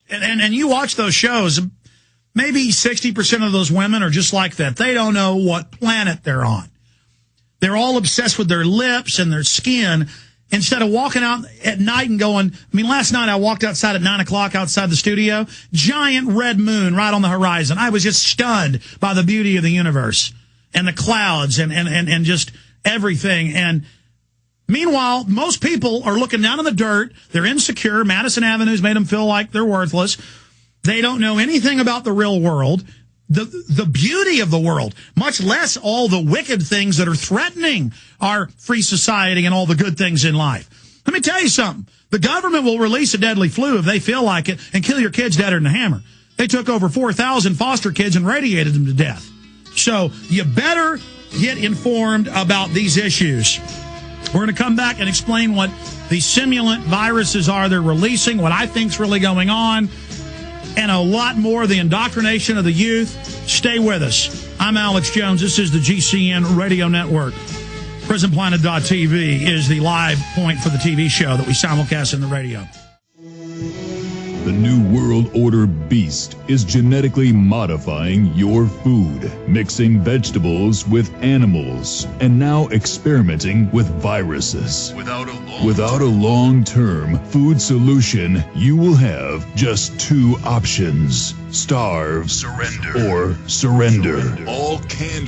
And you watch those shows, maybe 60% of those women are just like that. They don't know what planet they're on. They're all obsessed with their lips and their skin instead of walking out at night and going, last night I walked outside at 9 o'clock outside the studio, giant red moon right on the horizon. I was just stunned by the beauty of the universe and the clouds and just everything. And meanwhile, most people are looking down in the dirt. They're insecure. Madison Avenue's made them feel like they're worthless. They don't know anything about the real world, the beauty of the world, much less all the wicked things that are threatening our free society and all the good things in life. Let me tell you something. The government will release a deadly flu if they feel like it and kill your kids deader than a hammer. They took over 4,000 foster kids and radiated them to death. So you better get informed about these issues. We're going to come back and explain what the simulant viruses are they're releasing, what I think's really going on, and a lot more, the indoctrination of the youth. Stay with us. I'm Alex Jones. This is the GCN Radio Network. PrisonPlanet.tv is the live point for the TV show that we simulcast in the radio. The New World Order beast is genetically modifying your food, mixing vegetables with animals, and now experimenting with viruses. Without a long-term food solution, you will have just two options: starve, or surrender. All canned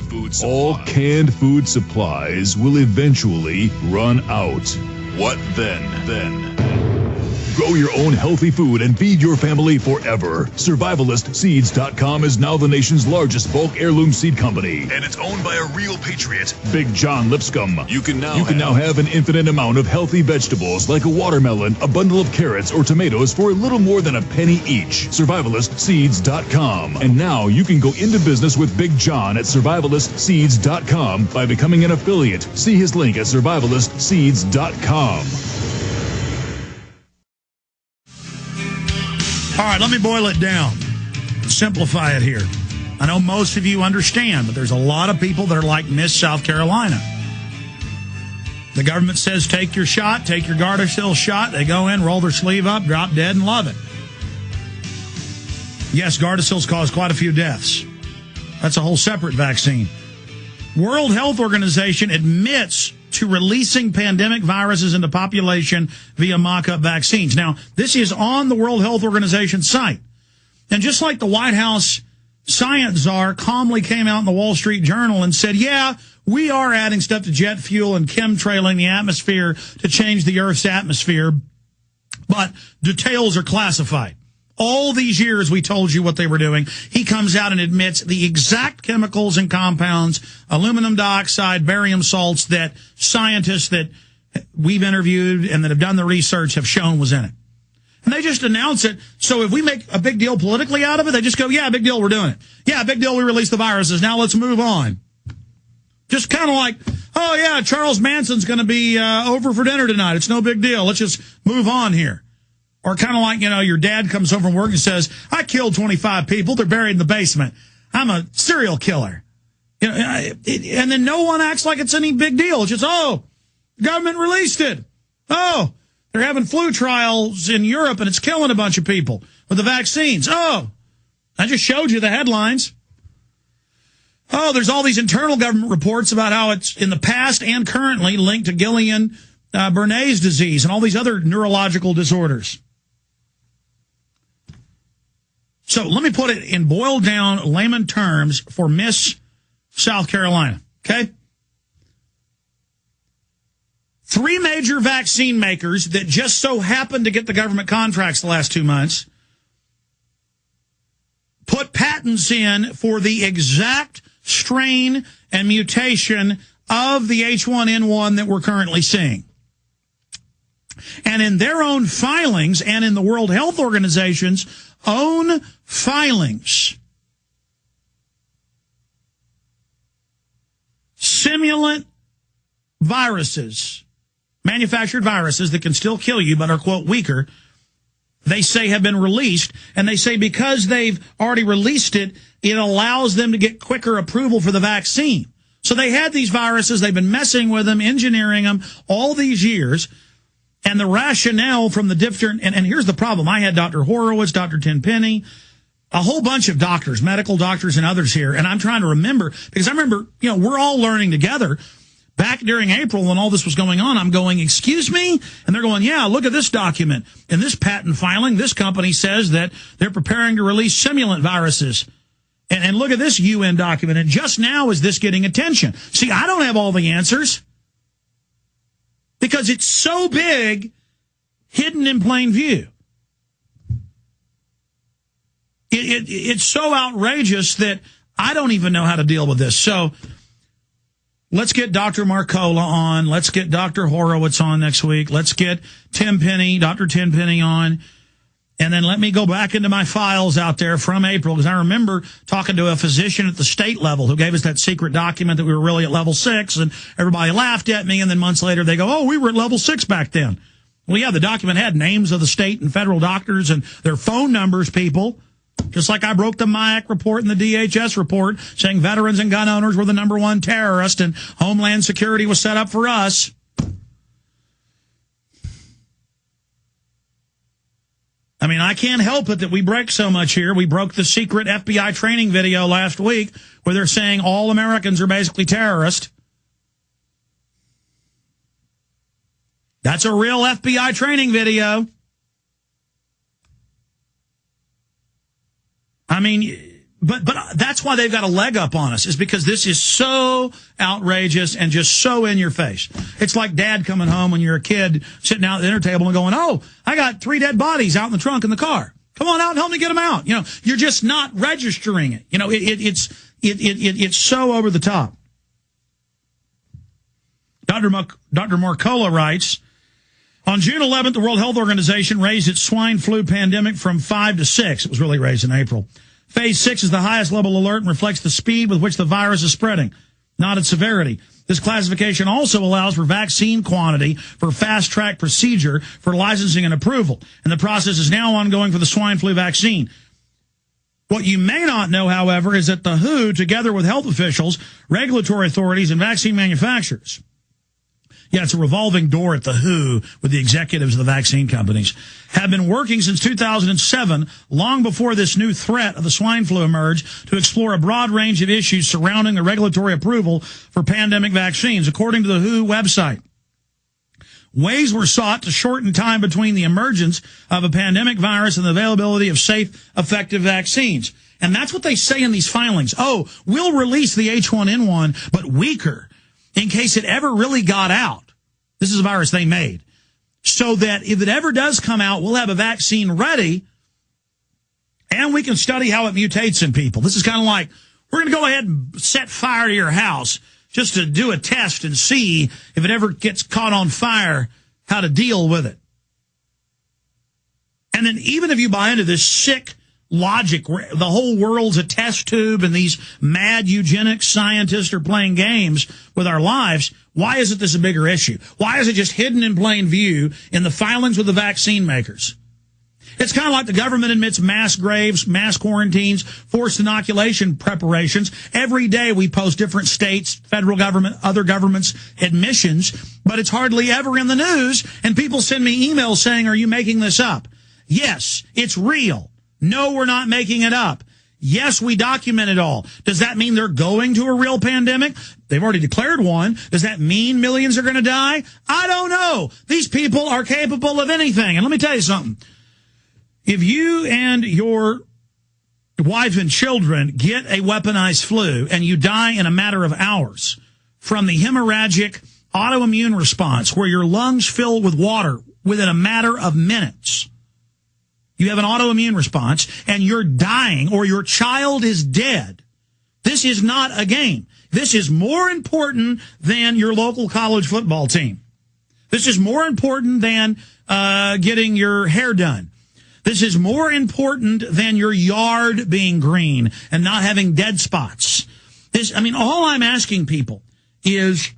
food supplies will eventually run out. What then? Grow your own healthy food and feed your family forever. SurvivalistSeeds.com is now the nation's largest bulk heirloom seed company. And it's owned by a real patriot, Big John Lipscomb. You can now have an infinite amount of healthy vegetables like a watermelon, a bundle of carrots, or tomatoes for a little more than a penny each. SurvivalistSeeds.com. And now you can go into business with Big John at SurvivalistSeeds.com by becoming an affiliate. See his link at SurvivalistSeeds.com. All right, let me boil it down, simplify it here. I know most of you understand, but there's a lot of people that are like Miss South Carolina. The government says, take your shot, take your Gardasil shot. They go in, roll their sleeve up, drop dead, and love it. Yes, Gardasil's caused quite a few deaths. That's a whole separate vaccine. World Health Organization admits to releasing pandemic viruses into population via mock-up vaccines. Now, this is on the World Health Organization site. And just like the White House science czar calmly came out in the Wall Street Journal and said, yeah, we are adding stuff to jet fuel and chemtrailing the atmosphere to change the Earth's atmosphere, but details are classified. All these years we told you what they were doing. He comes out and admits the exact chemicals and compounds, aluminum dioxide, barium salts, that scientists that we've interviewed and that have done the research have shown was in it. And they just announce it. So if we make a big deal politically out of it, they just go, yeah, big deal, we're doing it. Yeah, big deal, we released the viruses. Now let's move on. Just kind of like, oh, yeah, Charles Manson's going to be over for dinner tonight. It's no big deal. Let's just move on here. Or kind of like, your dad comes home from work and says, I killed 25 people. They're buried in the basement. I'm a serial killer. And then no one acts like it's any big deal. It's just, oh, the government released it. Oh, they're having flu trials in Europe and it's killing a bunch of people with the vaccines. Oh, I just showed you the headlines. Oh, there's all these internal government reports about how it's in the past and currently linked to Guillain-Barré's disease and all these other neurological disorders. So let me put it in boiled down layman terms for Miss South Carolina, okay? 3 major vaccine makers that just so happened to get the government contracts the last 2 months put patents in for the exact strain and mutation of the H1N1 that we're currently seeing. And in their own filings and in the World Health Organization's own filings, simulant viruses, manufactured viruses that can still kill you but are, quote, weaker, they say have been released. And they say because they've already released it, it allows them to get quicker approval for the vaccine. So they had these viruses. They've been messing with them, engineering them all these years. And the rationale from the different, and here's the problem. I had Dr. Horowitz, Dr. Tenpenny, a whole bunch of doctors, medical doctors and others here. And I'm trying to remember, because I remember, we're all learning together. Back during April when all this was going on, I'm going, excuse me? And they're going, yeah, look at this document. In this patent filing, this company says that they're preparing to release simulant viruses. And look at this UN document. And just now is this getting attention? See, I don't have all the answers because it's so big, hidden in plain view. It's so outrageous that I don't even know how to deal with this. So let's get Dr. Marcola on. Let's get Dr. Horowitz on next week. Let's get Dr. Tenpenny on. And then let me go back into my files out there from April, because I remember talking to a physician at the state level who gave us that secret document that we were really at level 6, and everybody laughed at me, and then months later they go, oh, we were at level 6 back then. Well, yeah, the document had names of the state and federal doctors and their phone numbers, people. Just like I broke the MIAC report and the DHS report saying veterans and gun owners were the #1 terrorist and Homeland Security was set up for us. I mean, I can't help it that we break so much here. We broke the secret FBI training video last week where they're saying all Americans are basically terrorists. That's a real FBI training video. I mean, but that's why they've got a leg up on us, is because this is so outrageous and just so in your face. It's like dad coming home when you're a kid sitting out at the dinner table and going, oh, I got 3 dead bodies out in the trunk in the car. Come on out and help me get them out. You're just not registering it. It's so over the top. Dr. Marcola writes, on June 11th, the World Health Organization raised its swine flu pandemic from 5 to 6. It was really raised in April. Phase 6 is the highest level alert and reflects the speed with which the virus is spreading, not its severity. This classification also allows for vaccine quantity for fast-track procedure for licensing and approval, and the process is now ongoing for the swine flu vaccine. What you may not know, however, is that the WHO, together with health officials, regulatory authorities, and vaccine manufacturers, yeah, it's a revolving door at the WHO with the executives of the vaccine companies, have been working since 2007, long before this new threat of the swine flu emerged, to explore a broad range of issues surrounding the regulatory approval for pandemic vaccines. According to the WHO website, ways were sought to shorten time between the emergence of a pandemic virus and the availability of safe, effective vaccines. And that's what they say in these filings. Oh, we'll release the H1N1, but weaker, in case it ever really got out. This is a virus they made. So that if it ever does come out, we'll have a vaccine ready, and we can study how it mutates in people. This is kind of like, we're going to go ahead and set fire to your house just to do a test and see if it ever gets caught on fire, how to deal with it. And then even if you buy into this sick logic where the whole world's a test tube and these mad eugenics scientists are playing games with our lives, why isn't this a bigger issue? Why is it just hidden in plain view in the filings with the vaccine makers? It's kind of like the government admits mass graves, mass quarantines, forced inoculation preparations. Every day we post different states, federal government, other governments' admissions, but it's hardly ever in the news, and people send me emails saying, are you making this up? Yes, it's real. No, we're not making it up. Yes, we document it all. Does that mean they're going to a real pandemic? They've already declared one. Does that mean millions are going to die? I don't know. These people are capable of anything. And let me tell you something. If you and your wife and children get a weaponized flu and you die in a matter of hours from the hemorrhagic autoimmune response where your lungs fill with water within a matter of minutes, you have an autoimmune response, and you're dying, or your child is dead. This is not a game. This is more important than your local college football team. This is more important than getting your hair done. This is more important than your yard being green and not having dead spots. All I'm asking people is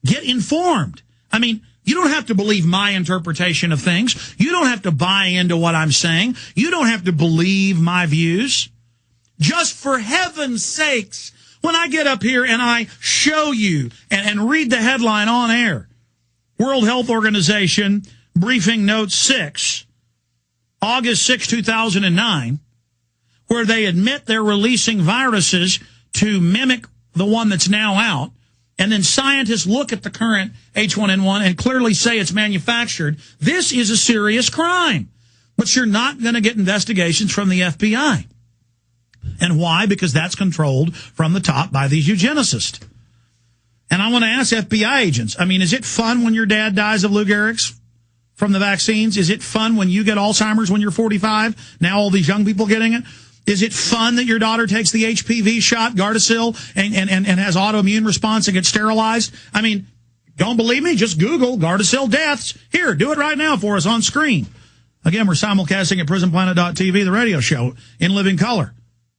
get informed. You don't have to believe my interpretation of things. You don't have to buy into what I'm saying. You don't have to believe my views. Just for heaven's sakes, when I get up here and I show you and read the headline on air, World Health Organization, briefing note 6, August 6, 2009, where they admit they're releasing viruses to mimic the one that's now out. And then scientists look at the current H1N1 and clearly say it's manufactured. This is a serious crime. But you're not going to get investigations from the FBI. And why? Because that's controlled from the top by these eugenicists. And I want to ask FBI agents, I mean, is it fun when your dad dies of Lou Gehrig's from the vaccines? Is it fun when you get Alzheimer's when you're 45? Now all these young people getting it? Is it fun that your daughter takes the HPV shot, Gardasil, and has autoimmune response and gets sterilized? I mean, don't believe me? Just Google Gardasil deaths. Here, do it right now for us on screen. Again, we're simulcasting at prisonplanet.tv, the radio show, in living color.